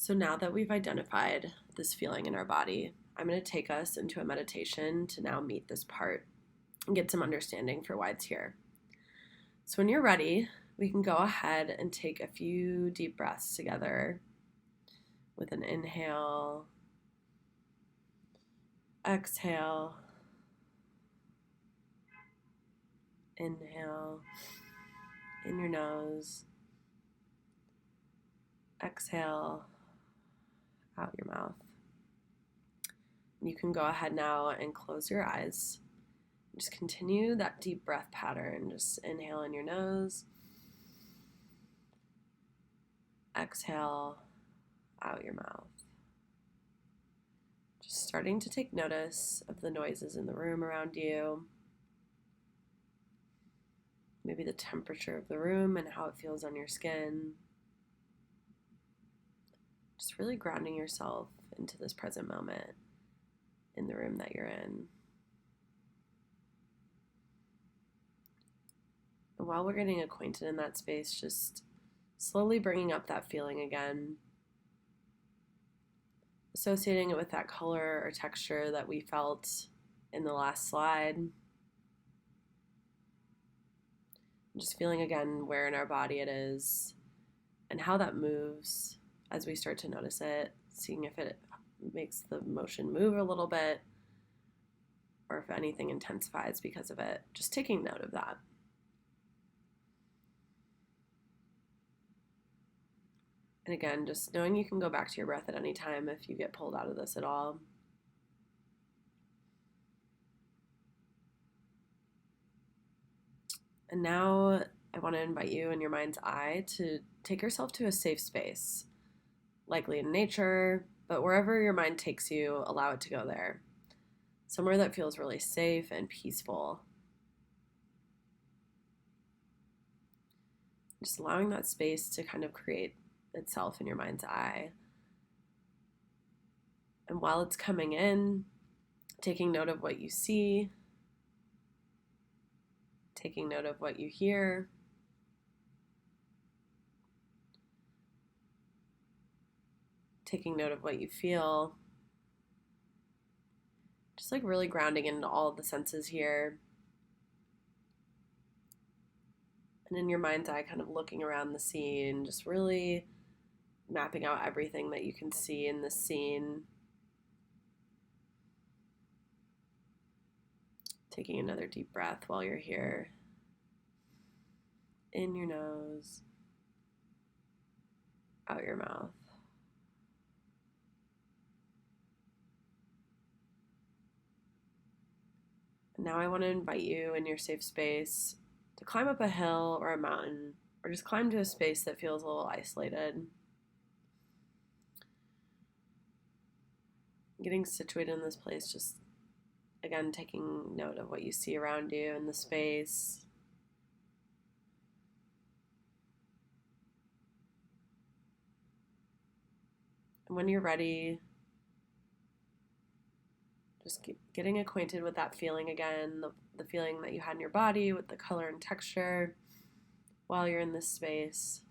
So now that we've identified this feeling in our body, I'm going to take us into a meditation to now meet this part and get some understanding for why it's here. So when you're ready, we can go ahead and take a few deep breaths together with an inhale, exhale, inhale in your nose, exhale out your mouth. You can go ahead now and close your eyes. Just continue that deep breath pattern. Just inhale in your nose, exhale out your mouth. Just starting to take notice of the noises in the room around you. Maybe the temperature of the room and how it feels on your skin. Just really grounding yourself into this present moment in the room that you're in. And while we're getting acquainted in that space, just slowly bringing up that feeling again, associating it with that color or texture that we felt in the last slide. Just feeling again where in our body it is and how that moves as we start to notice it, seeing if it makes the motion move a little bit or if anything intensifies because of it. Just taking note of that. And again, just knowing you can go back to your breath at any time if you get pulled out of this at all. And now I want to invite you in your mind's eye to take yourself to a safe space, likely in nature, but wherever your mind takes you, allow it to go there. Somewhere that feels really safe and peaceful. Just allowing that space to kind of create itself in your mind's eye. And while it's coming in, taking note of what you see, taking note of what you hear, taking note of what you feel, just like really grounding into all of the senses here. And in your mind's eye, kind of looking around the scene, just really mapping out everything that you can see in the scene. Taking another deep breath while you're here. In your nose, out your mouth. And now I want to invite you in your safe space to climb up a hill or a mountain, or just climb to a space that feels a little isolated. Getting situated in this place, just again taking note of what you see around you in the space. And when you're ready, just getting acquainted with that feeling again, the feeling that you had in your body with the color and texture while you're in this space.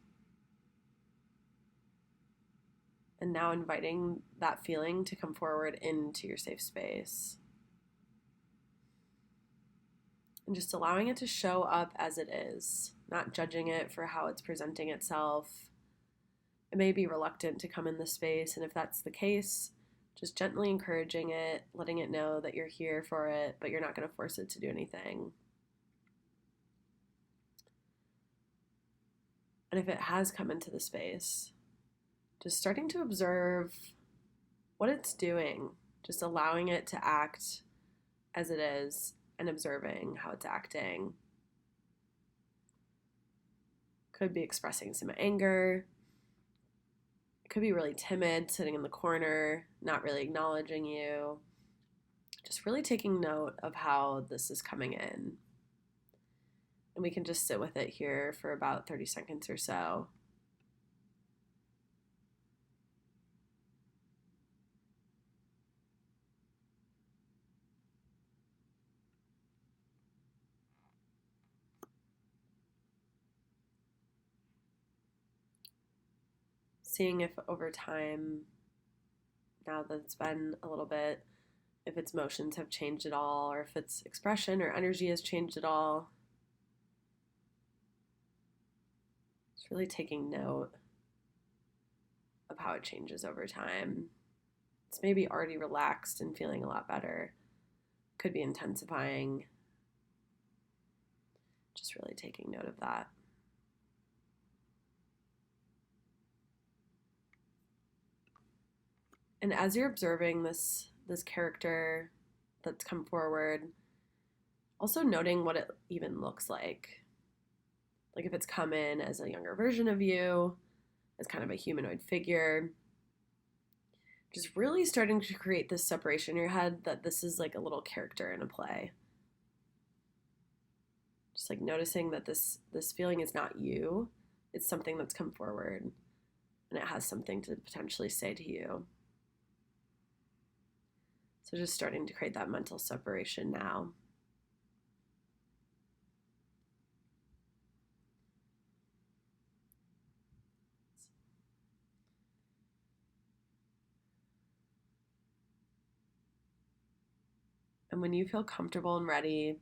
And now inviting that feeling to come forward into your safe space. And just allowing it to show up as it is, not judging it for how it's presenting itself. It may be reluctant to come in this space, and if that's the case, just gently encouraging it, letting it know that you're here for it, but you're not going to force it to do anything. And if it has come into the space, just starting to observe what it's doing, just allowing it to act as it is and observing how it's acting. Could be expressing some anger. Could be really timid, sitting in the corner, not really acknowledging you. Just really taking note of how this is coming in. And we can just sit with it here for about 30 seconds or so. seeing if over time, now that it's been a little bit, if its motions have changed at all, or if its expression or energy has changed at all. Just really taking note of how it changes over time. It's maybe already relaxed and feeling a lot better. Could be intensifying. Just really taking note of that. And as you're observing this character that's come forward, also noting what it even looks like. Like if it's come in as a younger version of you, as kind of a humanoid figure, just really starting to create this separation in your head that this is like a little character in a play. Just like noticing that this feeling is not you, it's something that's come forward and it has something to potentially say to you. So just starting to create that mental separation now. And when you feel comfortable and ready,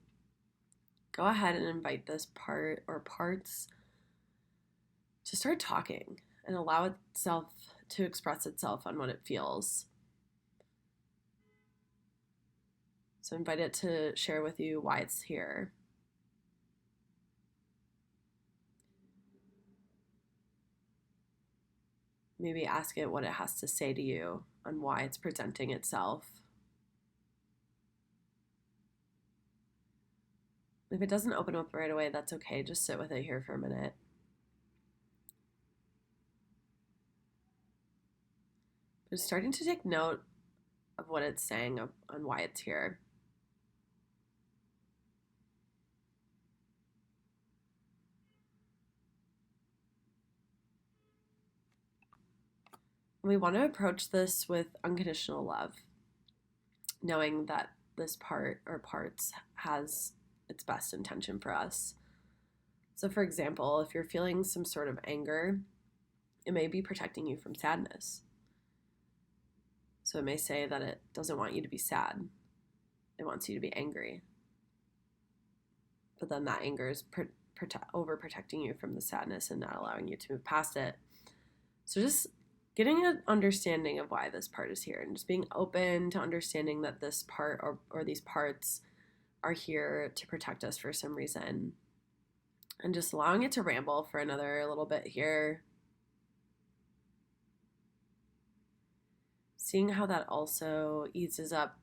go ahead and invite this part or parts to start talking and allow itself to express itself on what it feels. So invite it to share with you why it's here. Maybe ask it what it has to say to you on why it's presenting itself. If it doesn't open up right away, that's okay. Just sit with it here for a minute. Just starting to take note of what it's saying on why it's here. We want to approach this with unconditional love, knowing that this part or parts has its best intention for us. So for example, if you're feeling some sort of anger, it may be protecting you from sadness. So it may say that it doesn't want you to be sad. It wants you to be angry. But then that anger is overprotecting you from the sadness and not allowing you to move past it. So just getting an understanding of why this part is here and just being open to understanding that this part or these parts are here to protect us for some reason. And just allowing it to ramble for another little bit here. Seeing how that also eases up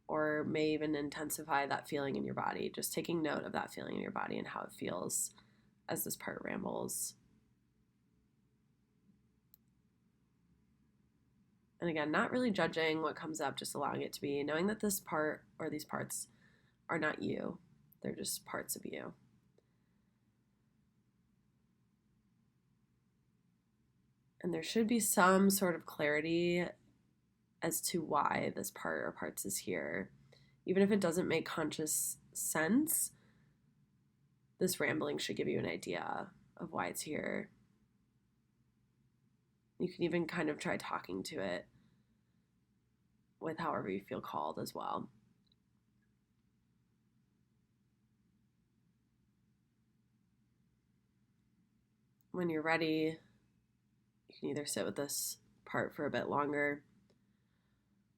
or may even intensify that feeling in your body. Just taking note of that feeling in your body and how it feels as this part rambles. And again, not really judging what comes up, just allowing it to be, knowing that this part or these parts are not you. They're just parts of you. And there should be some sort of clarity as to why this part or parts is here. Even if it doesn't make conscious sense, this rambling should give you an idea of why it's here. You can even kind of try talking to it with however you feel called as well. When you're ready, you can either sit with this part for a bit longer,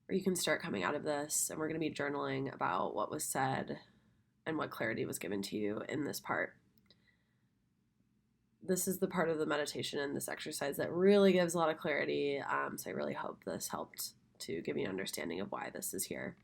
or you can start coming out of this, and we're going to be journaling about what was said and what clarity was given to you in this part. This is the part of the meditation and this exercise that really gives a lot of clarity, so I really hope this helped to give you an understanding of why this is here.